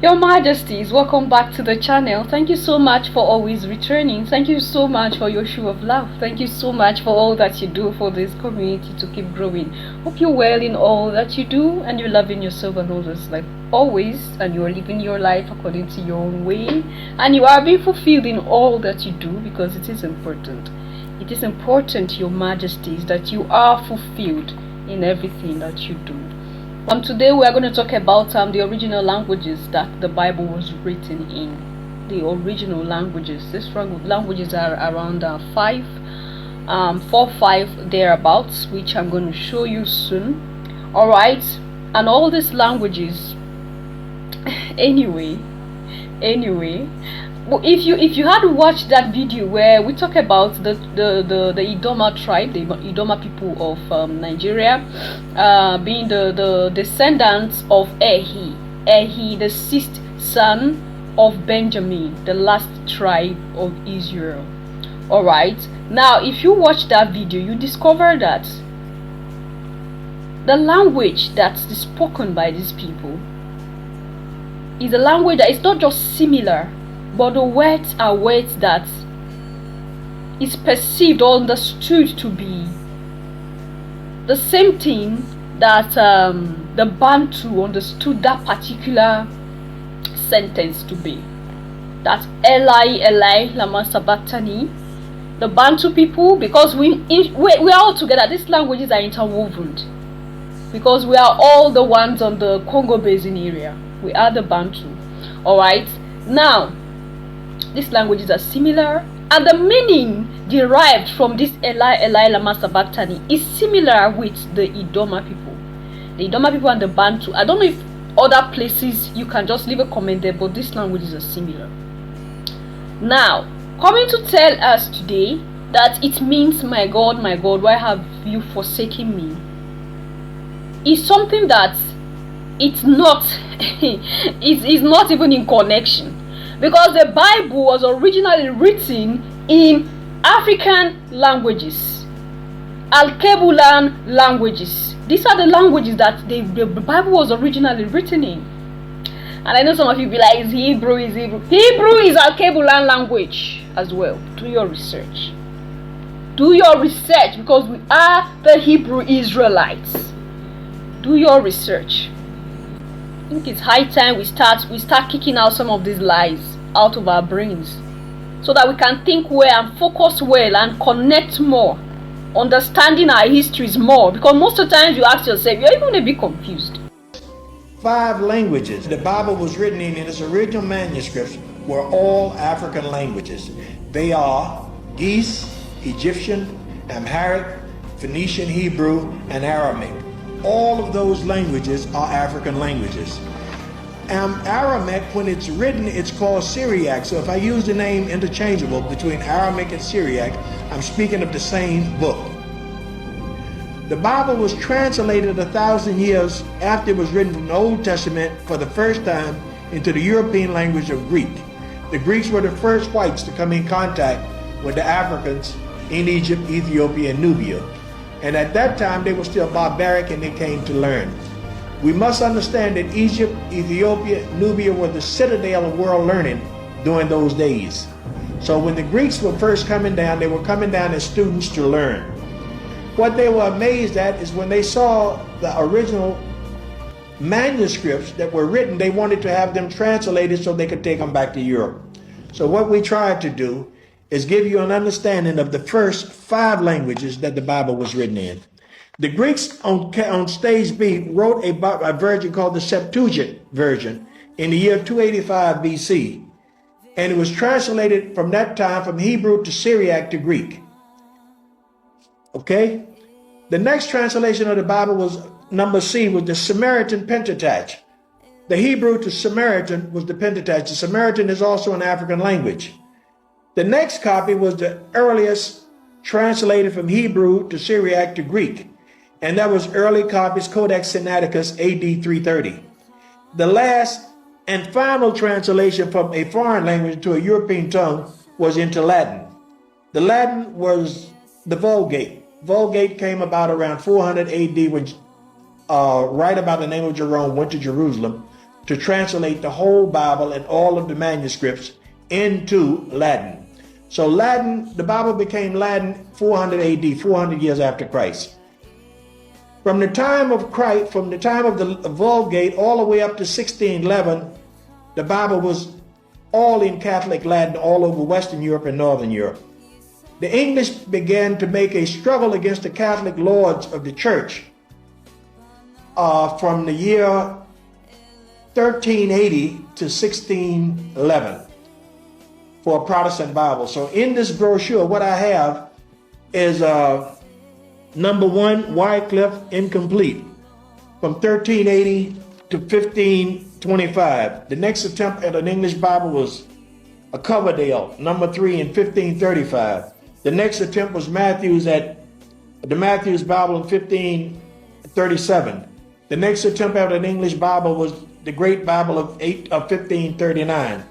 Your Majesties, welcome back to the channel. Thank you so much for always returning. Thank you so much for your show of love. Thank you so much for all that you do for this community to keep growing. Hope you're well in all that you do and you're loving yourself and others like always, and you're living your life according to your own way, and you are being fulfilled in all that you do, because it is important. It is important, Your Majesties, that you are fulfilled in everything that you do. Today we are going to talk about the original languages that the Bible was written in. The original languages. These languages are around 5 thereabouts, which I'm going to show you soon. Alright, and all these languages anyway, if you had watched that video where we talk about the Idoma tribe, the Idoma people of Nigeria, being the descendants of Ehi, the sixth son of Benjamin, the last tribe of Israel. Alright, now if you watch that video, you discover that the language that is spoken by these people is a language that is not just similar, but the words are words that is perceived or understood to be the same thing that the Bantu understood that particular sentence to be. That's Eli lama sabachthani. The Bantu people, because we are all together, these languages are interwoven, because we are all the ones on the Congo Basin area. We are the Bantu. Alright, now these languages are similar, and the meaning derived from this Eli lama sabachthani is similar with the Idoma people. The Idoma people and the Bantu. I don't know if other places, you can just leave a comment there, but these languages are similar. Now, coming to tell us today that it means, my God, why have you forsaken me, is something that it's not it's not even in connection, because the Bible was originally written in African languages, Alkebulan languages. These are the languages that the Bible was originally written in. And I know some of you be like, Hebrew is Alkebulan language as well. Do your research, because we are the Hebrew Israelites. Do your research. I think it's high time we start kicking out some of these lies out of our brains, so that we can think well and focus well and connect more, understanding our histories more, because most of the times you ask yourself, you're even a bit confused. 5 languages the Bible was written in its original manuscripts were all African languages. They are Ge'ez, Egyptian, Amharic, Phoenician Hebrew, and Aramaic. All of those languages are African languages. Aramaic, when it's written, it's called Syriac. So if I use the name interchangeable between Aramaic and Syriac, I'm speaking of the same book. The Bible was translated 1,000 years after it was written from the Old Testament for the first time into the European language of Greek. The Greeks were the first whites to come in contact with the Africans in Egypt, Ethiopia, and Nubia. And at that time, they were still barbaric and they came to learn. We must understand that Egypt, Ethiopia, Nubia were the citadel of world learning during those days. So when the Greeks were first coming down, they were coming down as students to learn. What they were amazed at is when they saw the original manuscripts that were written, they wanted to have them translated so they could take them back to Europe. So what we tried to do is give you an understanding of the first 5 languages that the Bible was written in. The Greeks on stage B wrote a version called the Septuagint version in the year 285 BC. And it was translated from that time from Hebrew to Syriac to Greek. Okay? The next translation of the Bible was number C, was the Samaritan Pentateuch. The Hebrew to Samaritan was the Pentateuch. The Samaritan is also an African language. The next copy was the earliest translated from Hebrew to Syriac to Greek, and that was early copies, Codex Sinaiticus, AD 330. The last and final translation from a foreign language to a European tongue was into Latin. The Latin was the Vulgate. Vulgate came about around 400 AD when right about the name of Jerome went to Jerusalem to translate the whole Bible and all of the manuscripts into Latin. So Latin, the Bible became Latin 400 AD, 400 years after Christ. From the time of Christ, from the time of the Vulgate all the way up to 1611, the Bible was all in Catholic Latin all over Western Europe and Northern Europe. The English began to make a struggle against the Catholic lords of the church from the year 1380 to 1611 for a Protestant Bible. So in this brochure, what I have is number 1, Wycliffe Incomplete, from 1380 to 1525. The next attempt at an English Bible was a Coverdale, number 3, in 1535. The next attempt was Matthew's at the Matthew's Bible in 1537. The next attempt at an English Bible was the Great Bible of 1539.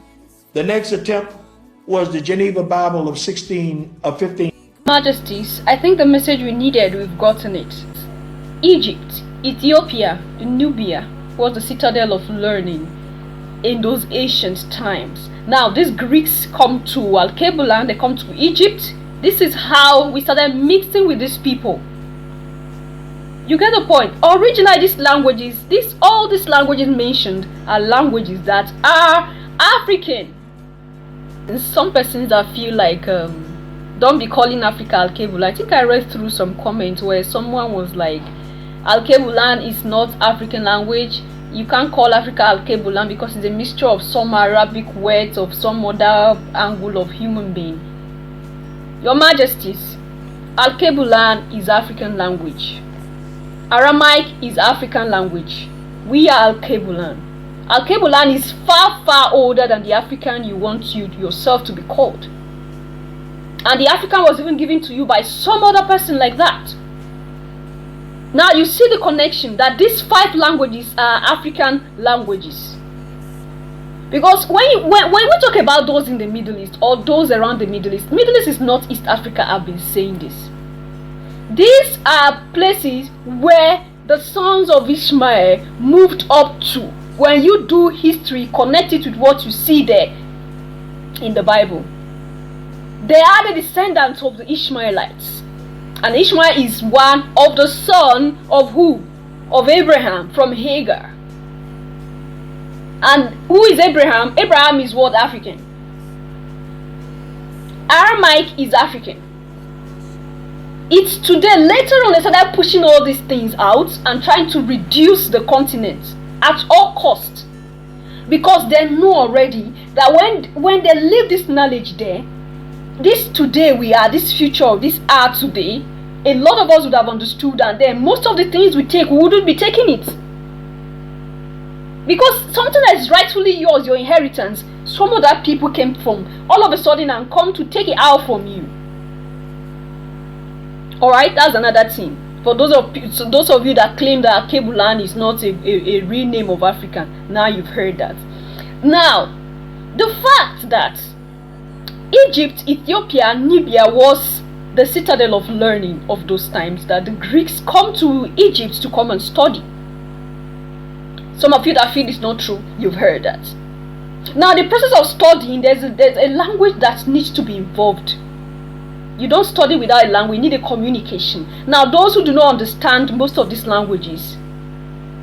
The next attempt was the Geneva Bible of 15. Majesties, I think the message we needed, we've gotten it. Egypt, Ethiopia, Nubia was the citadel of learning in those ancient times. Now these Greeks come to Alkebulan, they come to Egypt. This is how we started mixing with these people. You get the point. Originally these languages, all these languages mentioned are languages that are African. And some persons that feel like don't be calling Africa Alkebulan. I think I read through some comments where someone was like, Alkebulan is not African language. You can't call Africa Alkebulan because it's a mixture of some Arabic words of some other angle of human being. Your Majesties, Alkebulan is African language. Aramaic is African language. We are Alkebulan. Alkebulan is far, far older than the African you want yourself to be called. And the African was even given to you by some other person like that. Now you see the connection that these 5 languages are African languages. Because when we talk about those in the Middle East or those around the Middle East is not East Africa. I've been saying this. These are places where the sons of Ishmael moved up to. When you do history, connect it with what you see there in the Bible. They are the descendants of the Ishmaelites. And Ishmael is one of the sons of who? Of Abraham from Hagar. And who is Abraham? Abraham is what? African. Aramaic is African. It's today, later on, they started pushing all these things out and trying to reduce the continent at all costs. Because they know already that when they leave this knowledge there, this today we are, this future of this are today, a lot of us would have understood, and then most of the things we take, we wouldn't be taking it. Because something that is rightfully yours, your inheritance, some other people came from all of a sudden and come to take it out from you. Alright, that's another thing. For those of you that claim that Alkebulan is not a real name of Africa, now you've heard that. Now, the fact that Egypt, Ethiopia, Nubia was the citadel of learning of those times, that the Greeks come to Egypt to come and study. Some of you that feel it's not true, you've heard that. Now, the process of studying, there's a language that needs to be involved. You don't study without a language, you need a communication. Now, those who do not understand most of these languages,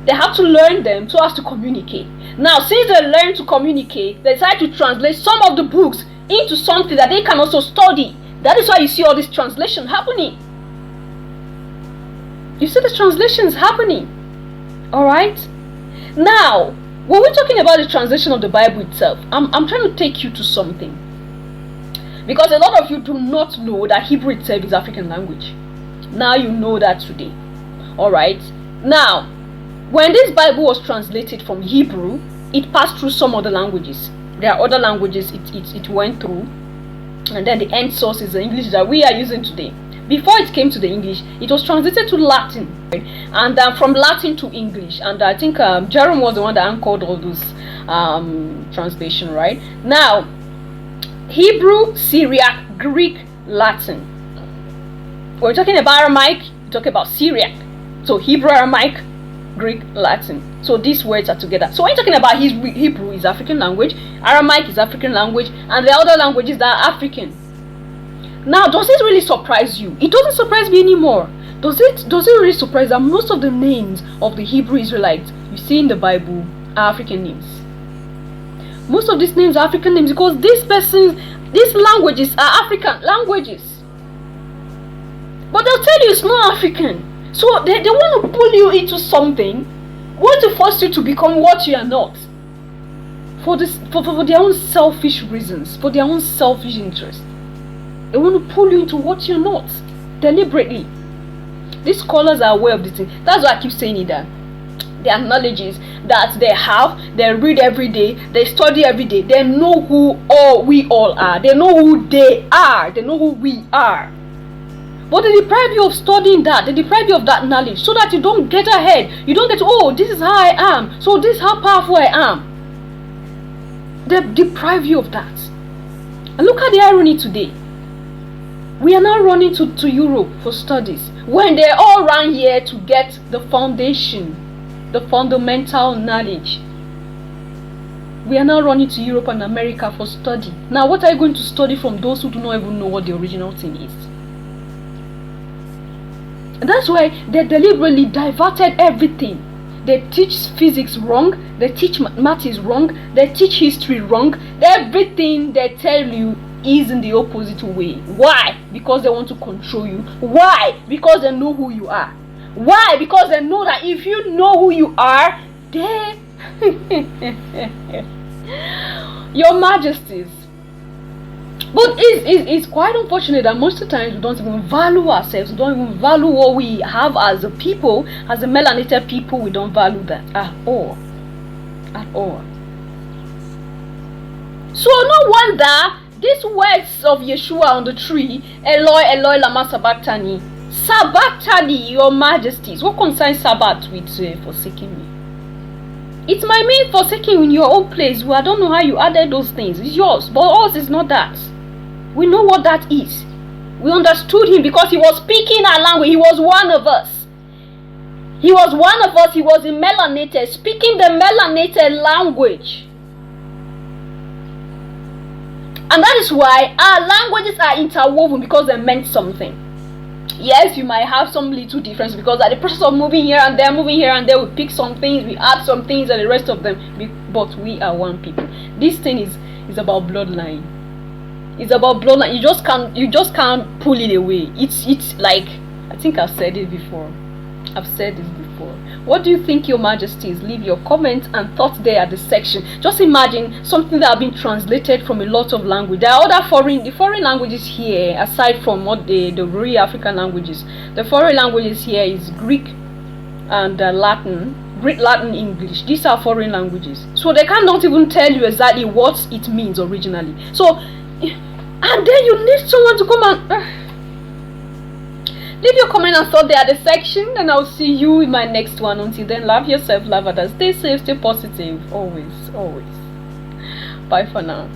they have to learn them so as to communicate. Now, since they learn to communicate, they decide to translate some of the books into something that they can also study. That is why you see all this translation happening. You see the translations happening. Alright? Now, when we're talking about the translation of the Bible itself, I'm trying to take you to something. Because a lot of you do not know that Hebrew itself is African language. Now you know that today. Alright? Now, when this Bible was translated from Hebrew, it passed through some other languages. There are other languages it went through. And then the end source is the English that we are using today. Before it came to the English, it was translated to Latin. Right? And from Latin to English. And I think Jerome was the one that anchored all those translation, right? Now, Hebrew, Syriac, Greek, Latin. We're talking about Aramaic, we're talking about Syriac. So Hebrew, Aramaic, Greek, Latin. So these words are together. So when you're talking about Hebrew is African language, Aramaic is African language, and the other languages that are African. Now, does it really surprise you? It doesn't surprise me anymore. Does it really surprise that most of the names of the Hebrew Israelites you see in the Bible are African names? Most of these names are African names because these languages are African languages. But they'll tell you it's not African. So they want to pull you into something, want to force you to become what you are not. For their own selfish reasons, for their own selfish interest. They want to pull you into what you're not, deliberately. These scholars are aware of this thing. That's why I keep saying it, that their knowledges that they have, they read every day, they study every day, they know who we all are, they know who they are, they know who we are. But they deprive you of studying that, they deprive you of that knowledge, so that you don't get ahead. You don't get, this is how I am, so this is how powerful I am. They deprive you of that. And look at the irony today. We are now running to Europe for studies when they all ran here to get the foundation, the fundamental knowledge. We are now running to Europe and America for study. Now, what are you going to study from those who do not even know what the original thing is? And that's why they deliberately diverted everything. They teach physics wrong, they teach maths wrong, they teach history wrong. Everything they tell you is in the opposite way. Why? Because they want to control you. Why? Because they know who you are. Why? Because they know that if you know who you are, they your majesties. But it's quite unfortunate that most of the times we don't even value ourselves. We don't even value what we have as a people, as a melanated people. We don't value that at all. At all. So no wonder these words of Yeshua on the tree, Eloi, Eloi, lama sabachthani. Sabachthani, your majesties. What concerns Sabbath with forsaking me? It might mean forsaking in your own place. Well, I don't know how you added those things. It's yours. But ours is not that. We know what that is. We understood him because he was speaking our language. He was one of us. He was one of us. He was a melanated, speaking the melanated language. And that is why our languages are interwoven, because they meant something. Yes, you might have some little difference because at the process of moving here and there, we pick some things, we add some things, and the rest of them. But we are one people. This thing is about bloodline. It's about bloodline. You just can't pull it away. It's like, I think I've said it before. I've said this before. What do you think, your majesties? Leave your comments and thoughts there at the section. Just imagine something that have been translated from a lot of language. There are other foreign languages here, aside from what the real African languages. The foreign languages here is Greek and Latin. Greek, Latin, English. These are foreign languages. So they cannot even tell you exactly what it means originally. So, and then you need someone to come and leave your comment and thought there at the section, and I'll see you in my next one. Until then, love yourself, love others, stay safe, stay positive, always. Bye for now.